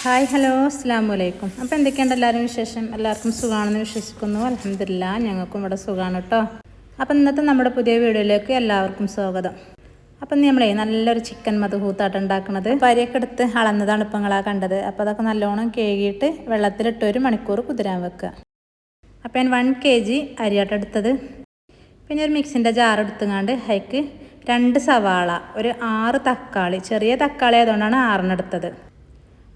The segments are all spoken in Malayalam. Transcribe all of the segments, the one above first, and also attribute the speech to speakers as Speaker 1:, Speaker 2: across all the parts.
Speaker 1: ഹായ് ഹലോ അസ്സലാമു അലൈക്കും. അപ്പോൾ എന്തൊക്കെയുണ്ട് എല്ലാവരും വിശേഷം? എല്ലാവർക്കും സുഖമാണെന്ന് വിശ്വസിക്കുന്നു. അൽഹംദുലില്ലാ ഞങ്ങൾക്കും ഇവിടെ സുഖമാണ് കേട്ടോ. അപ്പോൾ ഇന്നത്തെ നമ്മുടെ പുതിയ വീഡിയോയിലേക്ക് എല്ലാവർക്കും സ്വാഗതം. അപ്പം നമ്മളെ നല്ലൊരു ചിക്കൻ മദ്ഹൂത്താണ് ഉണ്ടാക്കുന്നത്. പരിയൊക്കെ എടുത്ത് അളന്നതാണ് ഇപ്പം നിങ്ങളാ കണ്ടത്. അപ്പോൾ അതൊക്കെ നല്ലോണം കഴുകിയിട്ട് വെള്ളത്തിലിട്ട് 1 മണിക്കൂർ കുതിരാൻ വെക്കുക. അപ്പോൾ ഞാൻ 1 kg അരിയാട്ടം എടുത്തത്. പിന്നെ ഒരു മിക്സിൻ്റെ ജാർ എടുത്തുകൊണ്ട് അതിലേക്ക് 2 സവാള, ഒരു 6 തക്കാളി, ചെറിയ തക്കാളി ആയതുകൊണ്ടാണ് 6 എടുത്തത്.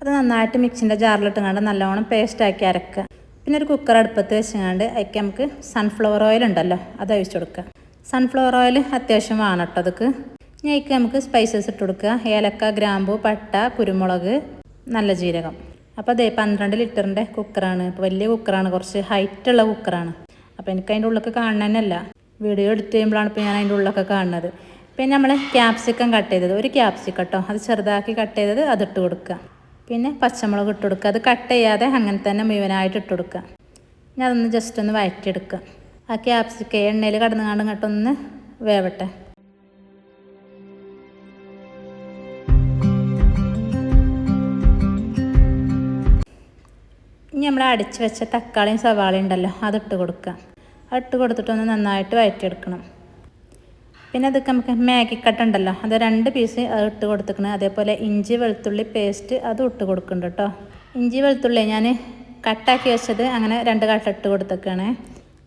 Speaker 1: അത് നന്നായിട്ട് മിക്സിൻ്റെ ജാറിലിട്ടുകൊണ്ട് നല്ലോണം പേസ്റ്റാക്കി അരക്കുക. പിന്നെ ഒരു കുക്കർ അടുപ്പത്ത് വെച്ചുകൊണ്ട് അതിലേക്ക് നമുക്ക് സൺഫ്ലവർ ഓയിൽ ഉണ്ടല്ലോ അത് ഒഴിച്ച് കൊടുക്കുക. സൺഫ്ലവർ ഓയിൽ അത്യാവശ്യം വേണം കേട്ടോ. അതൊക്കെ ഇനി അതിലേക്ക് നമുക്ക് സ്പൈസസ് ഇട്ട് കൊടുക്കുക. ഏലക്ക, ഗ്രാമ്പു, പട്ട, കുരുമുളക്, നല്ല ജീരകം. അപ്പോൾ അതേ 12 ലിറ്ററിൻ്റെ കുക്കറാണ്. ഇപ്പോൾ വലിയ കുക്കറാണ്, കുറച്ച് ഹൈറ്റുള്ള കുക്കറാണ്. അപ്പോൾ എനിക്ക് അതിൻ്റെ ഉള്ളൊക്കെ കാണാനല്ല, വീഡിയോ എഡിറ്റ് ചെയ്യുമ്പോഴാണ് ഇപ്പോൾ ഞാൻ അതിൻ്റെ ഉള്ളൊക്കെ കാണുന്നത്. പിന്നെ നമ്മൾ ക്യാപ്സിക്കം കട്ട് ചെയ്തത്, ഒരു ക്യാപ്സിക്കം കേട്ടോ, അത് ചെറുതാക്കി കട്ട് ചെയ്തത് അതിട്ട് കൊടുക്കുക. പിന്നെ പച്ചമുളക് ഇട്ട് കൊടുക്കുക. അത് കട്ട് ചെയ്യാതെ അങ്ങനെ തന്നെ മുഴുവനായിട്ട് ഇട്ട് കൊടുക്കുക. ഞാൻ അതൊന്ന് ജസ്റ്റ് ഒന്ന് വഴറ്റിയെടുക്കുക. ആ ക്യാപ്സിക്കം എണ്ണയിൽ കടന്നുകാണ്ട് ഇങ്ങോട്ടൊന്ന് വേവട്ടെ. ഇനി നമ്മൾ അടിച്ച് വെച്ച തക്കാളിയും സവാളയും ഉണ്ടല്ലോ അതിട്ട് കൊടുക്കുക. അതിട്ട് കൊടുത്തിട്ടൊന്ന് നന്നായിട്ട് വഴറ്റിയെടുക്കണം. പിന്നെ അതൊക്കെ നമുക്ക് മാഗി കട്ട ഉണ്ടല്ലോ അത് 2 പീസ് അത് ഇട്ട് കൊടുത്തിക്കണം. അതേപോലെ ഇഞ്ചി വെളുത്തുള്ളി പേസ്റ്റ് അതും ഇട്ട് കൊടുക്കുന്നുണ്ട് കേട്ടോ. ഇഞ്ചി വെളുത്തുള്ളി ഞാൻ കട്ടാക്കി വെച്ചത് അങ്ങനെ 2 കട്ട ഇട്ട് കൊടുത്തേക്കാണ്.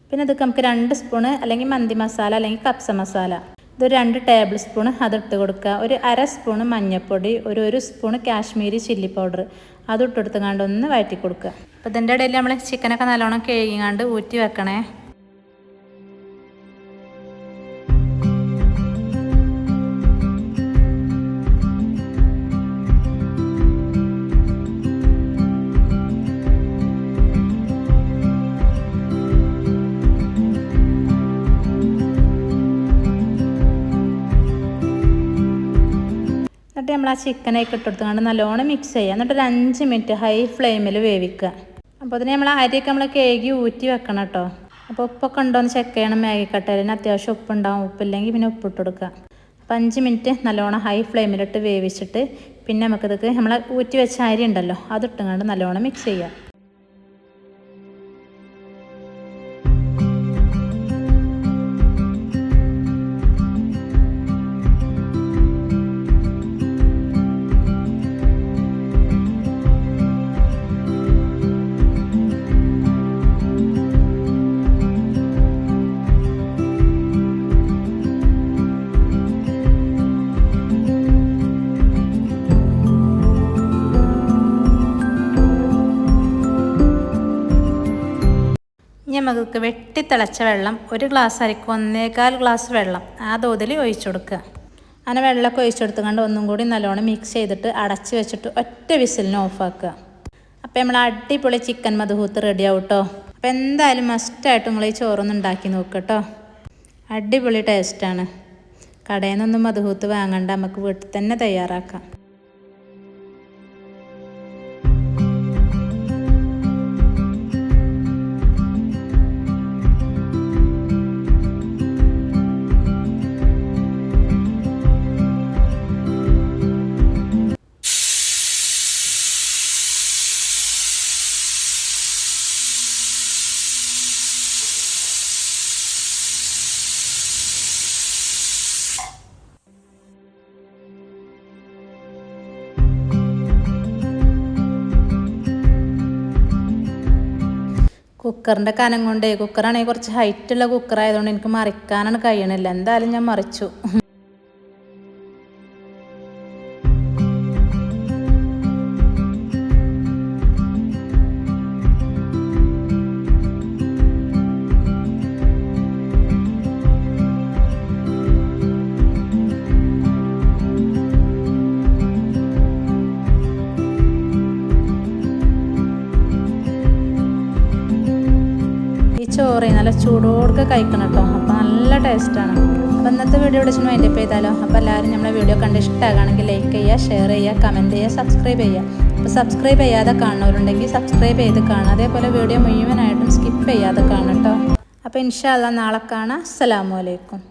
Speaker 1: പിന്നെ അതൊക്കെ നമുക്ക് 2 സ്പൂണ് അല്ലെങ്കിൽ മന്തി മസാല അല്ലെങ്കിൽ കപ്സ മസാല, ഇതൊരു 2 ടേബിൾ സ്പൂണ് അതിട്ട് കൊടുക്കുക. ഒരു 1/2 സ്പൂണ് മഞ്ഞൾപ്പൊടി, ഒരു സ്പൂണ് കാശ്മീരി ചില്ലി പൗഡർ അതും ഇട്ടെടുത്തുകൊണ്ട് ഒന്ന് വഴറ്റി കൊടുക്കുക. അപ്പോൾ ഇതിൻ്റെ ഇടയിൽ നമ്മൾ ചിക്കനൊക്കെ നല്ലോണം കഴുകിങ്ങാണ്ട് ഊറ്റി വെക്കണേ. എന്നിട്ട് നമ്മൾ ആ ചിക്കനൊക്കെ ഇട്ടെടുത്തുകൊണ്ട് നല്ലോണം മിക്സ് ചെയ്യുക. എന്നിട്ട് ഒരു 5 മിനിറ്റ് ഹൈ ഫ്ലെയിമിൽ വേവിക്കുക. അപ്പോൾ അതിന് നമ്മൾ അരിയൊക്കെ നമ്മൾ കഴുകി ഊറ്റി വെക്കണം കേട്ടോ. അപ്പോൾ ഉപ്പൊക്കെ ഉണ്ടോയെന്ന് ചെക്ക് ചെയ്യണം. മാഗി കട്ടയിലിന് അത്യാവശ്യം ഉപ്പുണ്ടാവും, ഉപ്പില്ലെങ്കിൽ പിന്നെ ഉപ്പിട്ട് കൊടുക്കുക. അപ്പോൾ 5 മിനിറ്റ് നല്ലോണം ഹൈ ഫ്ലെയിമിലിട്ട് വേവിച്ചിട്ട് പിന്നെ നമുക്കിതൊക്കെ നമ്മൾ ഊറ്റി വെച്ച അരി ഉണ്ടല്ലോ അതിട്ടുകൊണ്ട് നല്ലോണം മിക്സ് ചെയ്യുക. നമുക്ക് വെട്ടിത്തിളച്ച വെള്ളം, 1 ഗ്ലാസ് അരിക്ക് 1.25 ഗ്ലാസ് വെള്ളം ആ തോതിൽ ഒഴിച്ചു കൊടുക്കുക. അങ്ങനെ വെള്ളമൊക്കെ ഒഴിച്ചെടുത്തുകൊണ്ട് ഒന്നും കൂടി നല്ലോണം മിക്സ് ചെയ്തിട്ട് അടച്ച് വെച്ചിട്ട് ഒറ്റ വിസിലിന് ഓഫാക്കുക. അപ്പോൾ നമ്മൾ അടിപൊളി ചിക്കൻ മദ്ഹൂത്ത് റെഡി ആവും കേട്ടോ. അപ്പോൾ എന്തായാലും മസ്റ്റായിട്ട് നിങ്ങൾ ഈ ചോറൊന്നും ഉണ്ടാക്കി നോക്കുക കേട്ടോ. അടിപൊളി ടേസ്റ്റാണ്. കടയിൽ നിന്നൊന്നും മദ്ഹൂത്ത് വാങ്ങണ്ട, നമുക്ക് വീട്ടിൽ തന്നെ തയ്യാറാക്കാം. കുക്കറിൻ്റെ കനം കൊണ്ടേ, കുക്കറാണെങ്കിൽ കുറച്ച് ഹൈറ്റുള്ള കുക്കറായതുകൊണ്ട് എനിക്ക് മറിക്കാനാണ് കഴിയണില്ല. എന്തായാലും ഞാൻ മറിച്ചു. ചോറ് നല്ല ചൂടോടെ കഴിക്കണം കേട്ടോ. അപ്പോൾ നല്ല ടേസ്റ്റാണ്. അപ്പോൾ ഇന്നത്തെ വീഡിയോ വിളിച്ചു അതിൻ്റെ ചെയ്താലോ. അപ്പോൾ എല്ലാവരും നമ്മളെ വീഡിയോ കണ്ട് ഇഷ്ടമാകുകയാണെങ്കിൽ ലൈക്ക് ചെയ്യുക, ഷെയർ ചെയ്യുക, കമൻറ്റ് ചെയ്യുക, സബ്സ്ക്രൈബ് ചെയ്യുക. അപ്പോൾ സബ്സ്ക്രൈബ് ചെയ്യാതെ കാണുന്നവരുണ്ടെങ്കിൽ സബ്സ്ക്രൈബ് ചെയ്ത് കാണുക. അതേപോലെ വീഡിയോ മുഴുവനായിട്ടും സ്കിപ്പ് ചെയ്യാതെ കാണും കേട്ടോ. അപ്പോൾ ഇൻഷാ അല്ലാഹ് നാളെ കാണാം. അസ്സലാമു അലൈക്കും.